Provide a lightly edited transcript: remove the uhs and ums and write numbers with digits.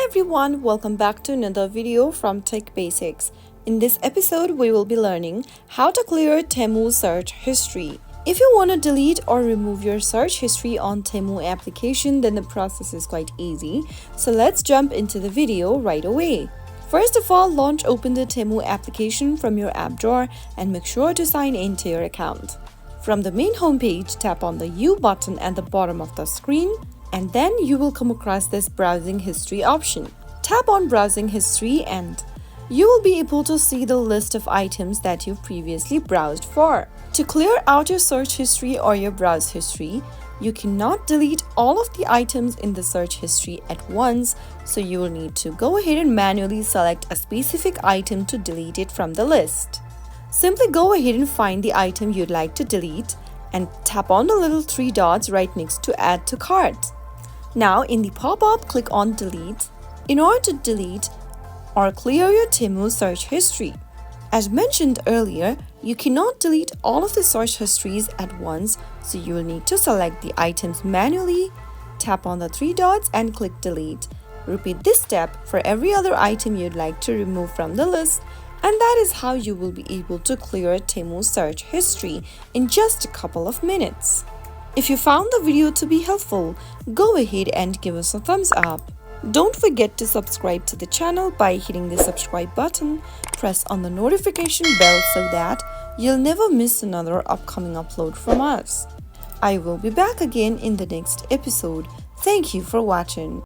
everyone, welcome back to another video from Tech Basics. In this episode, we will be learning how to clear Temu search history. If you want to delete or remove your search history on Temu application, then the process is quite easy. So let's jump into the video right away. First of all, open the Temu application from your app drawer and make sure to sign into your account. From the main homepage, tap on the U button at the bottom of the screen, and then you will come across this browsing history option. Tap on browsing history and you will be able to see the list of items that you've previously browsed for. To clear out your search history or your browse history, you cannot delete all of the items in the search history at once, so you will need to go ahead and manually select a specific item to delete it from the list. Simply go ahead and find the item you'd like to delete and tap on the little three dots right next to Add to Cart. Now in the pop-up, click on Delete in order to delete or clear your Temu search history. As mentioned earlier, you cannot delete all of the search histories at once, so you will need to select the items manually, tap on the three dots and click Delete. Repeat this step for every other item you'd like to remove from the list, and that is how you will be able to clear Temu search history in just a couple of minutes. If you found the video to be helpful, go ahead and give us a thumbs up. Don't forget to subscribe to the channel by hitting the subscribe button. Press on the notification bell so that you'll never miss another upcoming upload from us. I will be back again in the next episode. Thank you for watching.